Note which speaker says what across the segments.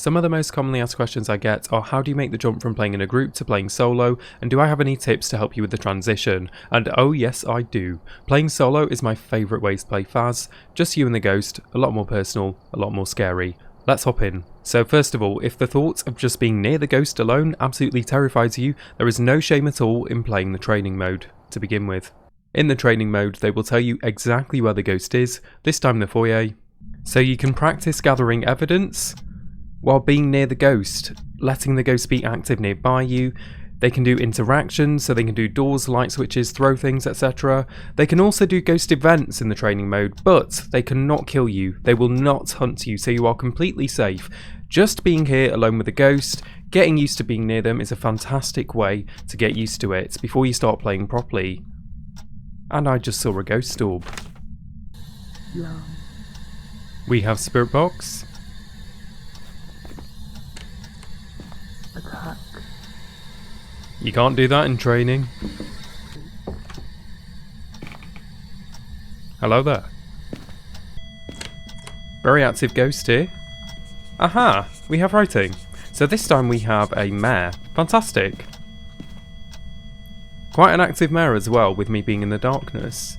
Speaker 1: Some of the most commonly asked questions I get are how do you make the jump from playing in a group to playing solo, and do I have any tips to help you with the transition? And oh yes I do. Playing solo is my favourite way to play Phas, just you and the ghost, a lot more personal, a lot more scary. Let's hop in. So first of all, if the thought of just being near the ghost alone absolutely terrifies you, there is no shame at all in playing the training mode, to begin with. In the training mode, they will tell you exactly where the ghost is, this time the foyer, so you can practice gathering evidence while being near the ghost, letting the ghost be active nearby you. They can do interactions, so they can do doors, light switches, throw things, etc. They can also do ghost events in the training mode, but they cannot kill you. They will not hunt you, so you are completely safe. Just being here alone with the ghost, getting used to being near them is a fantastic way to get used to it before you start playing properly. And I just saw a ghost orb.
Speaker 2: No.
Speaker 1: We have Spirit Box.
Speaker 2: Attack.
Speaker 1: You can't do that in training. Hello there. Very active ghost here. Aha! We have writing. So this time we have a mare. Fantastic. Quite an active mare as well, with me being in the darkness.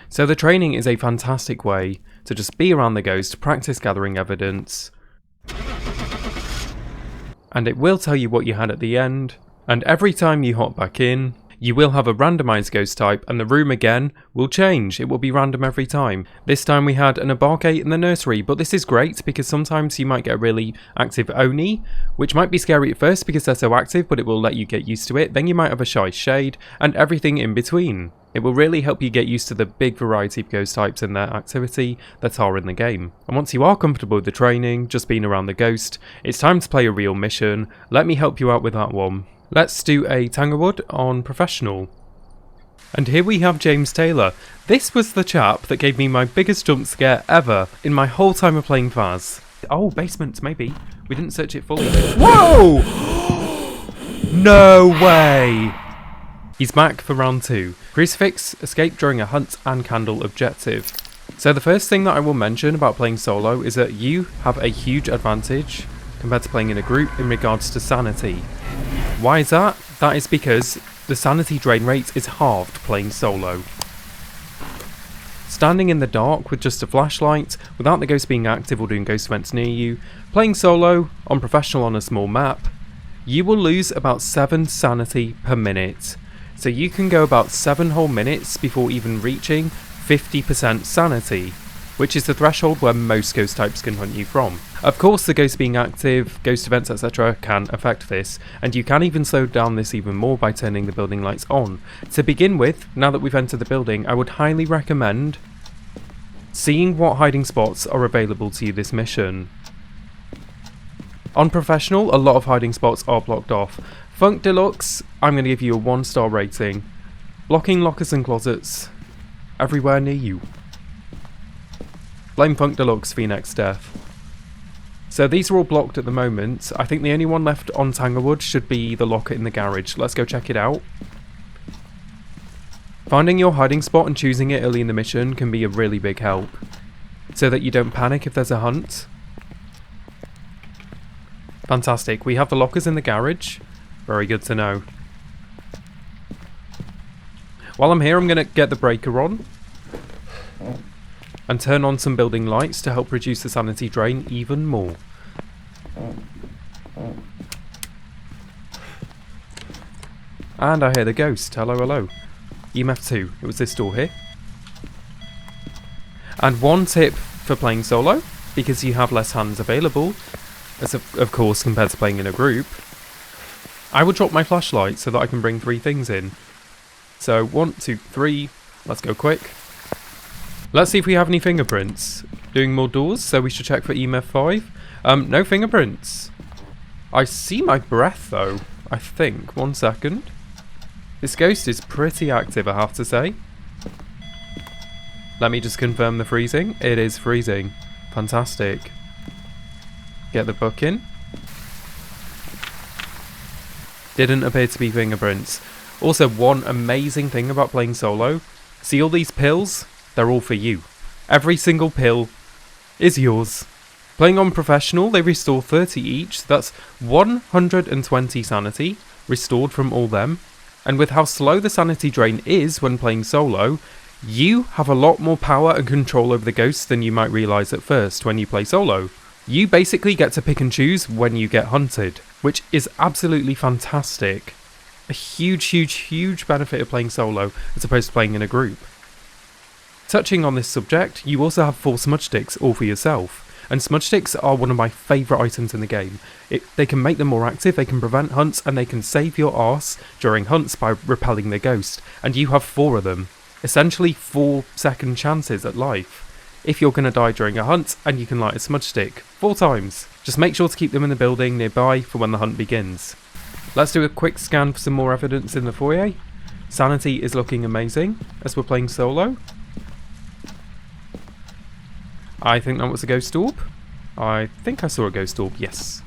Speaker 1: So the training is a fantastic way to just be around the ghost, practice gathering evidence, and it will tell you what you had at the end, and every time you hop back in, you will have a randomised ghost type, and the room again will change. It will be random every time. This time we had an Abarcate in the nursery, but this is great because sometimes you might get a really active Oni, which might be scary at first because they're so active, but it will let you get used to it. Then you might have a shy shade, and everything in between. It will really help you get used to the big variety of ghost types and their activity that are in the game. And once you are comfortable with the training, just being around the ghost, it's time to play a real mission. Let me help you out with that one. Let's do a Tanglewood on Professional. And here we have James Taylor. This was the chap that gave me my biggest jump scare ever in my whole time of playing Phas. Oh, basement, maybe. We didn't search it fully. Whoa! No way! He's back for round 2. Crucifix, escape during a hunt and candle objective. So the first thing that I will mention about playing solo is that you have a huge advantage compared to playing in a group in regards to sanity. Why is that? That is because the sanity drain rate is halved playing solo. Standing in the dark with just a flashlight, without the ghost being active or doing ghost events near you, playing solo on Professional on a small map, you will lose about 7 sanity per minute. So you can go about 7 whole minutes before even reaching 50% sanity, which is the threshold where most ghost types can hunt you from. Of course, the ghost being active, ghost events, etc. can affect this, and you can even slow down this even more by turning the building lights on. To begin with, now that we've entered the building, I would highly recommend seeing what hiding spots are available to you this mission. On Professional, a lot of hiding spots are blocked off. Funk Deluxe, I'm going to give you a 1-star rating. Blocking lockers and closets everywhere near you. Blame Funk Deluxe for your next death. So these are all blocked at the moment. I think the only one left on Tanglewood should be the locker in the garage. Let's go check it out. Finding your hiding spot and choosing it early in the mission can be a really big help, so that you don't panic if there's a hunt. Fantastic. We have the lockers in the garage. Very good to know. While I'm here, I'm going to get the breaker on and turn on some building lights to help reduce the sanity drain even more. And I hear the ghost. Hello, hello. EMF 2. It was this door here. And one tip for playing solo, because you have less hands available, as of course compared to playing in a group, I would drop my flashlight so that I can bring 3 things in. So 1, 2, 3. Let's go quick. Let's see if we have any fingerprints. Doing more doors, so we should check for EMF 5. No fingerprints. I see my breath though, I think. 1 second. This ghost is pretty active, I have to say. Let me just confirm the freezing. It is freezing. Fantastic. Get the book in. Didn't appear to be fingerprints. Also, one amazing thing about playing solo. See all these pills? They're all for you. Every single pill is yours. Playing on professional, they restore 30 each, that's 120 sanity restored from all them. And with how slow the sanity drain is when playing solo, you have a lot more power and control over the ghosts than you might realise at first when you play solo. You basically get to pick and choose when you get hunted, which is absolutely fantastic. A huge benefit of playing solo as opposed to playing in a group. Touching on this subject, you also have 4 smudge sticks all for yourself. And smudge sticks are one of my favourite items in the game. They can make them more active, they can prevent hunts, and they can save your arse during hunts by repelling the ghost. And you have 4 of them. Essentially 4 second chances at life. If you're going to die during a hunt, and you can light a smudge stick 4 times. Just make sure to keep them in the building nearby for when the hunt begins. Let's do a quick scan for some more evidence in the foyer. Sanity is looking amazing as we're playing solo. I think that was a ghost orb. I think I saw a ghost orb, yes.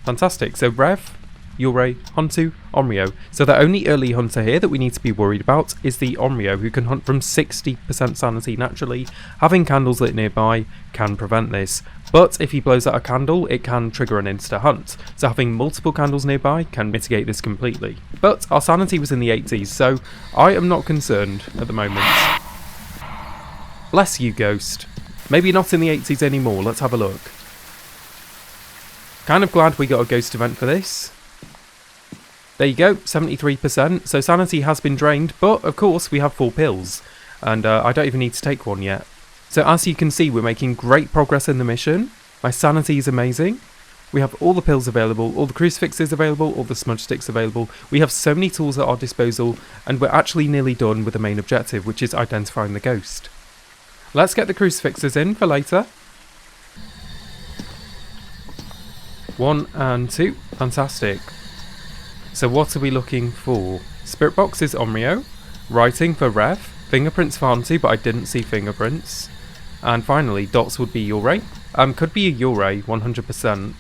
Speaker 1: Fantastic. So Rev, Yurei, Hontu, Onryo. So the only early hunter here that we need to be worried about is the Onryo, who can hunt from 60% sanity naturally. Having candles lit nearby can prevent this. But if he blows out a candle, it can trigger an insta-hunt. So having multiple candles nearby can mitigate this completely. But our sanity was in the 80s, so I am not concerned at the moment. Bless you, Ghost. Maybe not in the 80s anymore, let's have a look. Kind of glad we got a ghost event for this. There you go, 73%. So sanity has been drained, but of course we have 4 pills. And I don't even need to take one yet. So as you can see, we're making great progress in the mission. My sanity is amazing. We have all the pills available, all the crucifixes available, all the smudge sticks available. We have so many tools at our disposal, and we're actually nearly done with the main objective, which is identifying the ghost. Let's get the crucifixes in for later. 1 and 2. Fantastic. So what are we looking for? Spirit box is Onryo. Writing for Rev. Fingerprints for Hantu, but I didn't see fingerprints. And finally, dots would be Yurei. Could be a Yurei, 100%.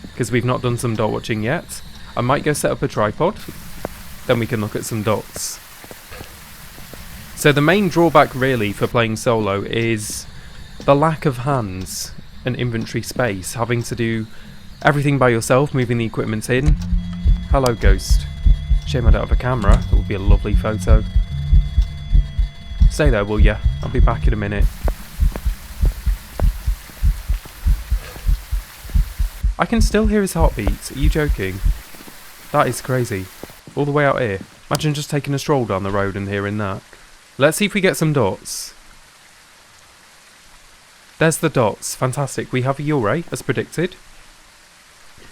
Speaker 1: Because we've not done some dot watching yet. I might go set up a tripod. Then we can look at some dots. So the main drawback really for playing solo is the lack of hands and inventory space, having to do everything by yourself, moving the equipment in. Hello, Ghost. Shame I don't have a camera, it would be a lovely photo. Stay there, will ya? I'll be back in a minute. I can still hear his heartbeat, are you joking? That is crazy. All the way out here. Imagine just taking a stroll down the road and hearing that. Let's see if we get some dots. There's the dots. Fantastic. We have a Yurei, as predicted.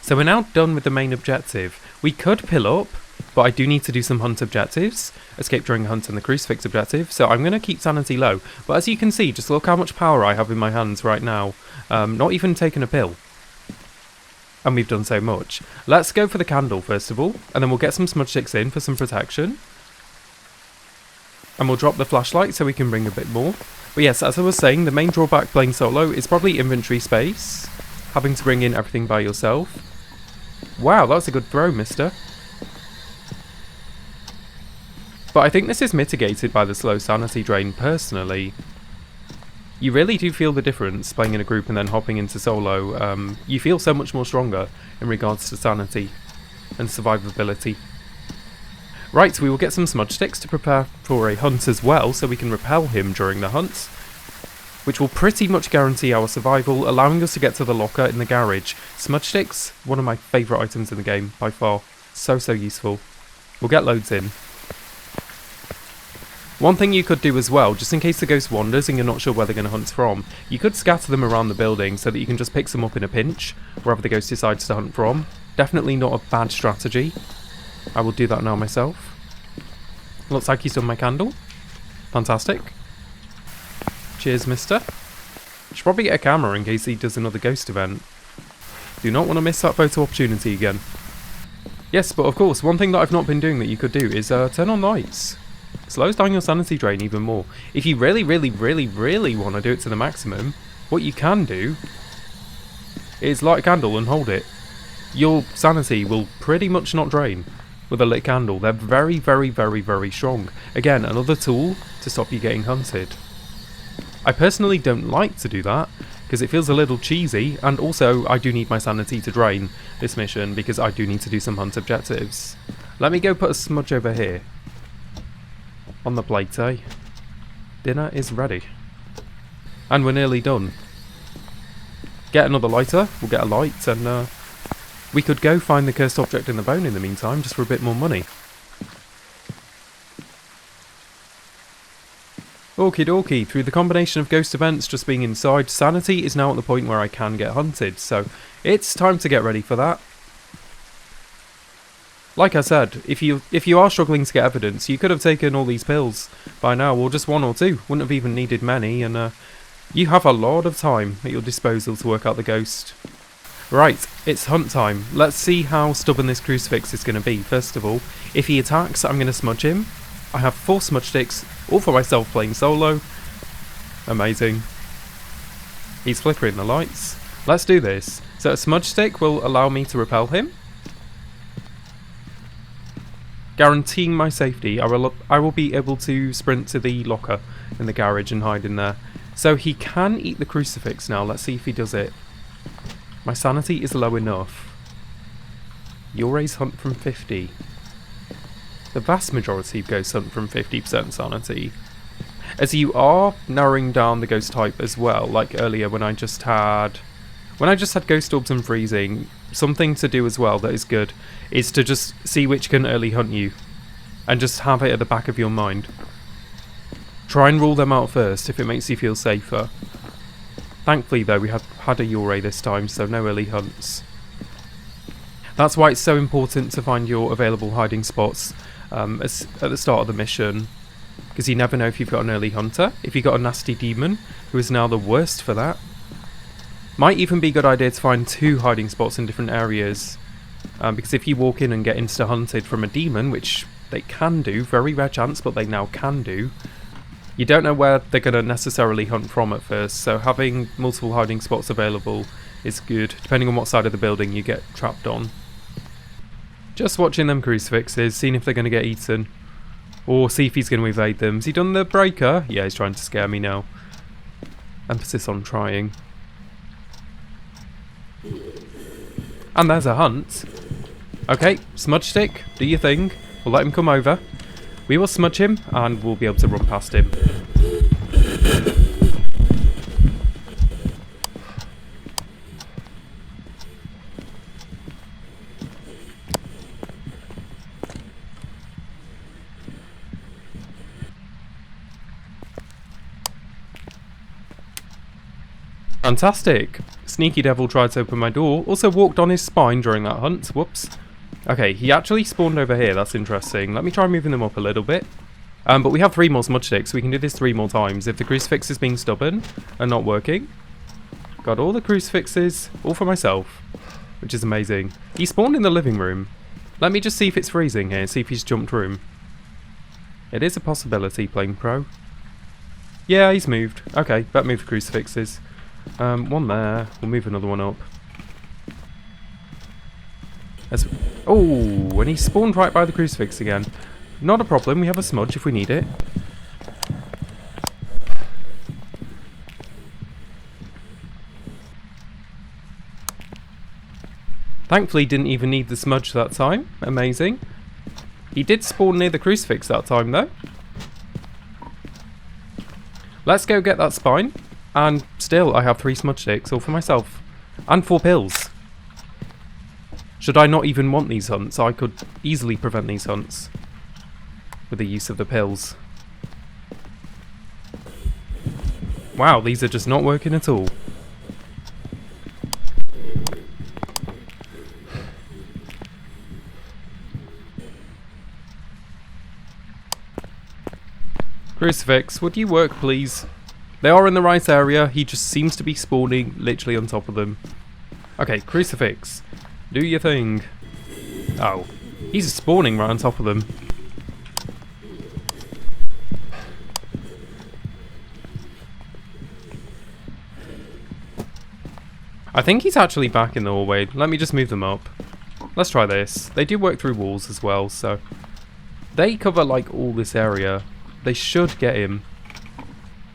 Speaker 1: So we're now done with the main objective. We could pill up, but I do need to do some hunt objectives. Escape during a hunt and the crucifix objective. So I'm going to keep sanity low. But as you can see, just look how much power I have in my hands right now. Not even taking a pill. And we've done so much. Let's go for the candle first of all. And then we'll get some smudge sticks in for some protection. And we'll drop the flashlight so we can bring a bit more. But yes, as I was saying, the main drawback playing solo is probably inventory space. Having to bring in everything by yourself. Wow, that was a good throw, mister. But I think this is mitigated by the slow sanity drain, personally. You really do feel the difference playing in a group and then hopping into solo. You feel so much more stronger in regards to sanity and survivability. Right, we will get some smudge sticks to prepare for a hunt as well, so we can repel him during the hunt, which will pretty much guarantee our survival, allowing us to get to the locker in the garage. Smudge sticks, one of my favourite items in the game, by far. So useful. We'll get loads in. One thing you could do as well, just in case the ghost wanders and you're not sure where they're going to hunt from, you could scatter them around the building so that you can just pick some up in a pinch, wherever the ghost decides to hunt from. Definitely not a bad strategy. I will do that now myself. Looks like he's done my candle. Fantastic. Cheers, mister. Should probably get a camera in case he does another ghost event. Do not want to miss that photo opportunity again. Yes, but of course, one thing that I've not been doing that you could do is turn on lights. Slows down your sanity drain even more. If you really want to do it to the maximum, what you can do is light a candle and hold it. Your sanity will pretty much not drain with a lit candle. They're very strong. Again, another tool to stop you getting hunted. I personally don't like to do that, because it feels a little cheesy, and also I do need my sanity to drain this mission because I do need to do some hunt objectives. Let me go put a smudge over here. On the plate, eh? Dinner is ready. And we're nearly done. Get another lighter, we'll get a light, and we could go find the cursed object in the bone in the meantime, just for a bit more money. Okie dokie, through the combination of ghost events just being inside, sanity is now at the point where I can get hunted, so it's time to get ready for that. Like I said, if you are struggling to get evidence, you could have taken all these pills by now, or just one or two, wouldn't have even needed many, and you have a lot of time at your disposal to work out the ghost. Right, it's hunt time. Let's see how stubborn this crucifix is going to be. First of all, if he attacks, I'm going to smudge him. I have 4 smudge sticks, all for myself playing solo. Amazing. He's flickering the lights. Let's do this. So a smudge stick will allow me to repel him. Guaranteeing my safety, I will be able to sprint to the locker in the garage and hide in there. So he can eat the crucifix now. Let's see if he does it. My sanity is low enough. Your hunt from 50. The vast majority of ghosts hunt from 50% sanity. As you are narrowing down the ghost type as well, like earlier when I just had ghost orbs and freezing, something to do as well that is good is to just see which can early hunt you and just have it at the back of your mind. Try and rule them out first if it makes you feel safer. Thankfully though, we had a Yurei this time, so no early hunts. That's why it's so important to find your available hiding spots at the start of the mission, because you never know if you've got an early hunter, if you've got a nasty demon, who is now the worst for that. Might even be a good idea to find 2 hiding spots in different areas, because if you walk in and get insta-hunted from a demon, which they can do, very rare chance, but they now can do, you don't know where they're going to necessarily hunt from at first, so having multiple hiding spots available is good, depending on what side of the building you get trapped on. Just watching them crucifixes, seeing if they're going to get eaten, or see if he's going to evade them. Has he done the breaker? Yeah, he's trying to scare me now. Emphasis on trying. And there's a hunt. Okay, smudge stick, do your thing. We'll let him come over. We will smudge him, and we'll be able to run past him. Fantastic! Sneaky devil tried to open my door, also walked on his spine during that hunt, whoops. Okay, he actually spawned over here, that's interesting. Let me try moving them up a little bit. But we have 3 more smudge sticks, so we can do this 3 more times. If the crucifix is being stubborn and not working. Got all the crucifixes, all for myself, which is amazing. He spawned in the living room. Let me just see if it's freezing here, see if he's jumped room. It is a possibility, playing pro. Yeah, he's moved. Okay, better move the crucifixes. One there. We'll move another one up. Oh, and he spawned right by the crucifix again. Not a problem, we have a smudge if we need it. Thankfully didn't even need the smudge that time. Amazing. He did spawn near the crucifix that time though. Let's go get that spine. And still, I have 3 smudge sticks, all for myself. And 4 pills. Should I not even want these hunts, I could easily prevent these hunts with the use of the pills. Wow, these are just not working at all. Crucifix, would you work please? They are in the right area, he just seems to be spawning literally on top of them. Okay, crucifix, do your thing. Oh, he's spawning right on top of them. I think he's actually back in the hallway. Let me just move them up. Let's try this. They do work through walls as well, so they cover like all this area. They should get him.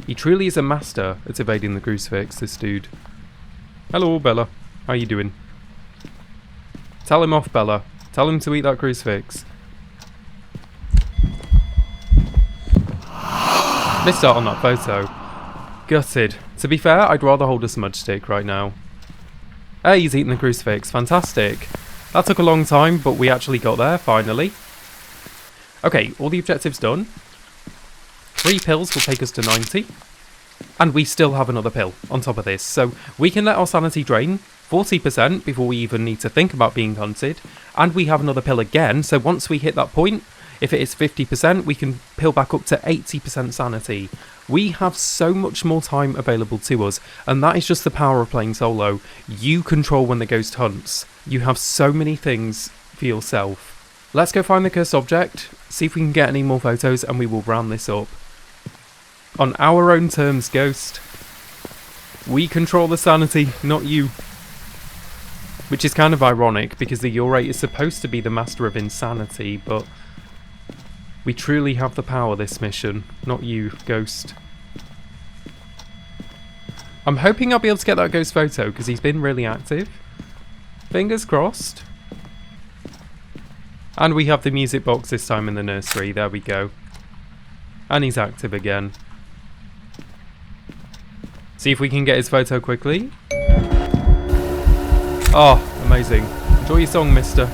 Speaker 1: He truly is a master at evading the crucifix, this dude. Hello, Bella. How you doing? Tell him off, Bella. Tell him to eat that crucifix. Missed out on that photo. Gutted. To be fair, I'd rather hold a smudge stick right now. Hey, he's eating the crucifix. Fantastic. That took a long time, but we actually got there, finally. Okay, all the objectives done. 3 pills will take us to 90. And we still have another pill on top of this. So we can let our sanity drain 40% before we even need to think about being hunted. And we have another pill again, so once we hit that point, if it is 50%, we can pill back up to 80% sanity. We have so much more time available to us, and that is just the power of playing solo. You control when the ghost hunts. You have so many things for yourself. Let's go find the cursed object, see if we can get any more photos, and we will round this up. On our own terms, Ghost. We control the sanity, not you. Which is kind of ironic, because the Urate is supposed to be the master of insanity, but we truly have the power this mission, not you, Ghost. I'm hoping I'll be able to get that ghost photo, because he's been really active. Fingers crossed. And we have the music box this time in the nursery, there we go. And he's active again. See if we can get his photo quickly. Oh, amazing. Enjoy your song, mister.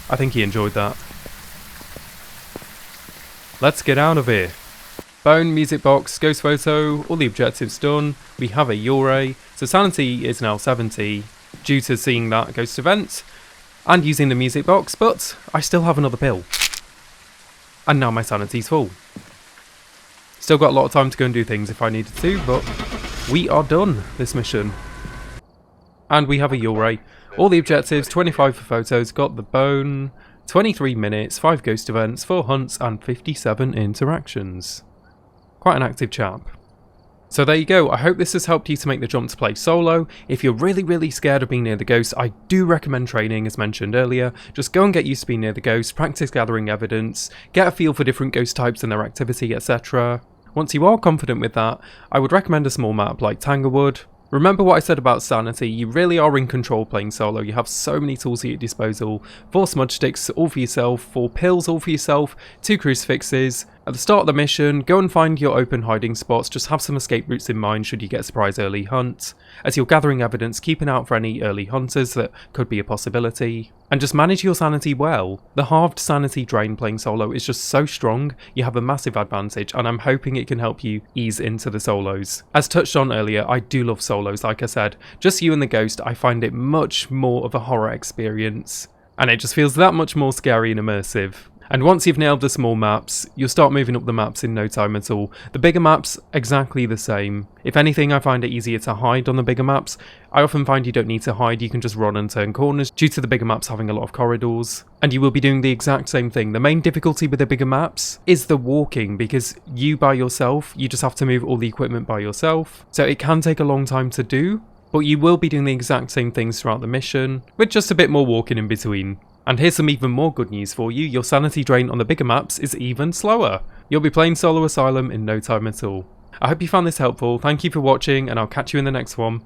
Speaker 1: I think he enjoyed that. Let's get out of here. Bone, music box, ghost photo, all the objectives done. We have a Urate, so sanity is now 70 due to seeing that ghost event and using the music box, but I still have another pill. And now my sanity's full. Still got a lot of time to go and do things if I needed to, but we are done this mission. And we have a Urate. All the objectives, 25 for photos, got the bone, 23 minutes, 5 ghost events, 4 hunts, and 57 interactions. Quite an active chap. So there you go, I hope this has helped you to make the jump to play solo. If you're really scared of being near the ghost, I do recommend training as mentioned earlier. Just go and get used to being near the ghost, practice gathering evidence, get a feel for different ghost types and their activity, etc. Once you are confident with that, I would recommend a small map like Tanglewood. Remember what I said about sanity, you really are in control playing solo, you have so many tools at your disposal. 4 smudge sticks all for yourself, 4 pills all for yourself, 2 crucifixes. At the start of the mission, go and find your open hiding spots, just have some escape routes in mind should you get a surprise early hunt. As you're gathering evidence, keep an eye out for any early hunters that could be a possibility. And just manage your sanity well. The halved sanity drain playing solo is just so strong, you have a massive advantage, and I'm hoping it can help you ease into the solos. As touched on earlier, I do love solos, like I said. Just you and the ghost, I find it much more of a horror experience. And it just feels that much more scary and immersive. And once you've nailed the small maps, you'll start moving up the maps in no time at all. The bigger maps, exactly the same. If anything, I find it easier to hide on the bigger maps. I often find you don't need to hide, you can just run and turn corners due to the bigger maps having a lot of corridors. And you will be doing the exact same thing. The main difficulty with the bigger maps is the walking, because you by yourself, you just have to move all the equipment by yourself. So it can take a long time to do, but you will be doing the exact same things throughout the mission, with just a bit more walking in between. And here's some even more good news for you, your sanity drain on the bigger maps is even slower. You'll be playing Solo Asylum in no time at all. I hope you found this helpful, thank you for watching, and I'll catch you in the next one.